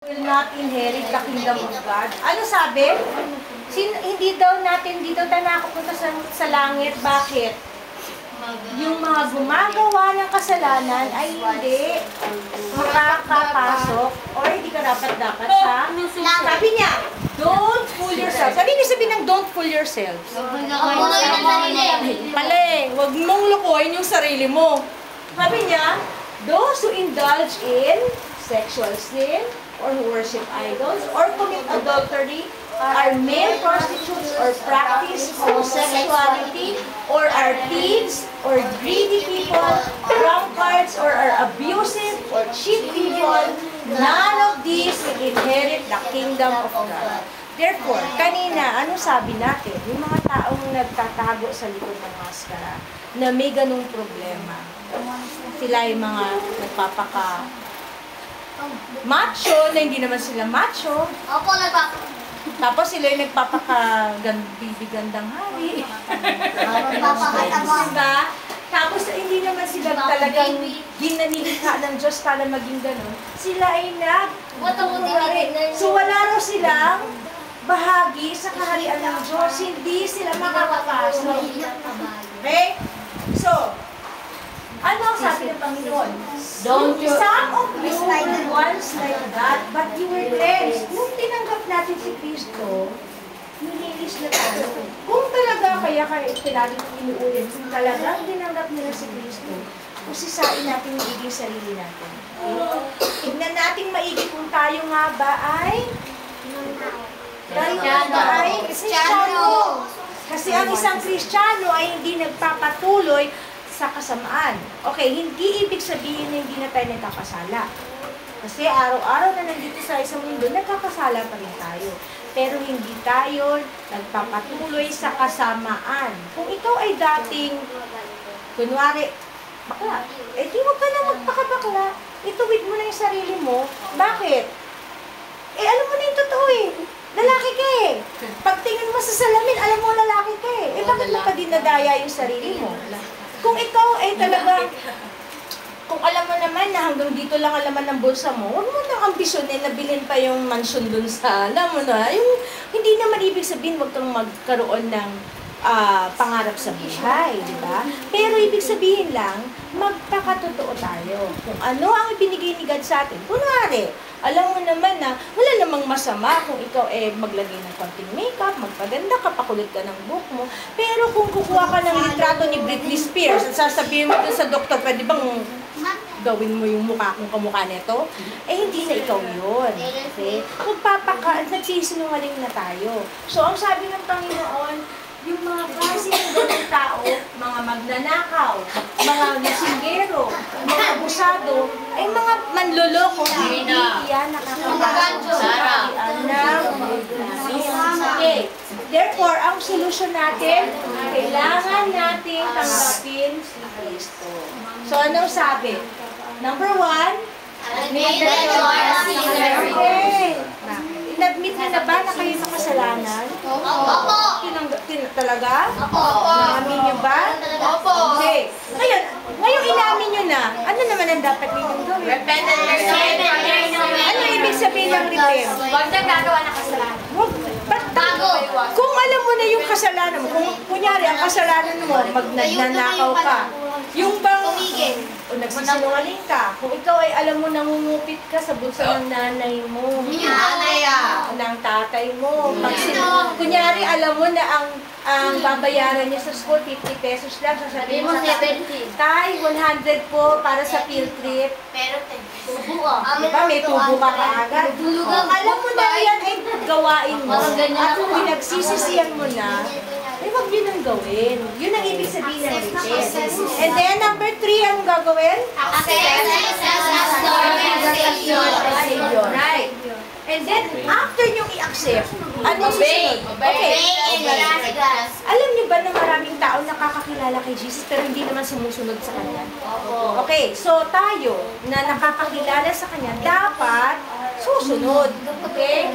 will not inherit the kingdom of God. Ano sabi? Hindi daw tayo nakapunta sa langit. Bakit? Yung mga gumagawa ng kasalanan ay hindi makakapasok or hindi ka dapat sa... Sabi niya, don't fool yourself. Sabi ng don't fool yourselves. Mali, huwag mong lukuhin yung sarili mo. Sabi niya, those who indulge in sexual sin, or who worship idols, or commit adultery, are male prostitutes, or practice homosexuality, or are thieves, or greedy people, drunkards, or are abusive, or cheat people, none of these will inherit the kingdom of God. Therefore, kanina, ano sabi natin? Yung mga taong nagtatago sa likod ng maskara, na may ganung problema. Sila yung mga nagpapaka macho, na hindi naman sila macho. Opo, Tapos sila yung nagpapaka-bibigandang hari. Diba? Tapos hindi naman sila talagang ginanilikha ng Diyos para maging ganun. Sila ay So wala raw silang bahagi sa kaharian ng Diyos. Hindi sila makakapasok. Okay? So, ano ang sabi ng Panginoon? Some of you were once like that, but you were cleansed. Nung tinanggap natin si Kristo, nililis na tayo. Kung talaga kaya inuulit, kung talagang tinanggap nila si Kristo, usisain natin yung magiging sarili natin. Tignan natin maigi kung tayo nga ba ay Kristiyano. Kasi ang isang Kristiyano ay hindi nagpapatuloy sa kasamaan. Okay, hindi ibig sabihin na hindi na tayo nagkakasala. Kasi araw-araw na nandito sa isang mundo, nagkakasala pa rin tayo. Pero hindi tayo nagpapatuloy sa kasamaan. Kung ikaw ay dating, kunwari, bakla, di huwag ka na magpakabakla. Ituwid mo na yung sarili mo. Bakit? Alam mo na yung totoo eh. Lalaki ka eh. Pagtingin mo sa salamin, alam mo lalaki ka eh. Bakit mo pa dinadaya yung sarili mo? Kung ikaw ay talagang, kung alam mo naman na hanggang dito lang alaman ng bulsa mo, huwag mo nang ambisyonin na bilhin pa yung mansion dun sa, alam mo na, yung, hindi naman ibig sabihin huwag kang magkaroon ng pangarap sa buhay, di ba? Pero ibig sabihin lang, magpakatotoo tayo. Kung ano ang ibinigay ni God sa atin. Kunwari, alam mo naman na wala namang masama kung ikaw maglagay ng konting makeup, magpaganda ka, pakulot ka ng buhok mo. Pero kung kukuha ka ng litrato ni Britney Spears at sasabihin mo dun sa doktor, pwede bang gawin mo yung mukha kung kamukha nito? Hindi na ikaw yun. Okay? Nagsisinungaling na tayo. So, ang sabi ng Panginoon, yung mga klase ng ganung tao, mga magnanakaw, mga nasinggero, mga abusado, ay mga manloloko, hindi yan nakakapasok sa kaharian ng okay. Therefore, ang solusyon natin, kailangan natin tanggapin si Kristo. So, anong sabi? Number 1, admit that you are a sinner. Inadmit niyo na ba na kayo makasalanan? Opo. Talaga? Opo. Inamin niyo ba? Opo. Okay. Ngayon inamin niyo na. Ano naman ang dapat ninyong gawin? Repent and receive. Ano ibig sabihin ng repent? Huwag na gagawa ng kasalanan. Kung alam mo na yung kasalanan mo, kung kunyari ang kasalanan mo, magnanakaw ka, yung bang o nagsisinungaling ka, kung ikaw ay alam mo nangungupit ka sa bulsa ng nanay mo, ng tatay mo, kunyari alam mo na ang babayaran niya sa school, 50 pesos lang, sasabihin mo sa tay, 100 po para sa field trip. Pero tubo ka. Diba, may tubo ka kaagad. Alam mo na yan ay gawain mo. At kung pinagsisisihan mo na, ay wag yun ang gawin. Yun ang ibig sabihin ng repent. And then, number 3, anong gagawin? Accept as Lord and Savior. Right. And then, after nyong i-accept, ano susunod? Okay. Alam niyo ba na maraming tao nakakakilala kay Jesus pero hindi naman sumusunod sa Kanya? Okay, so tayo na nakakakilala sa Kanya, dapat susunod. Okay?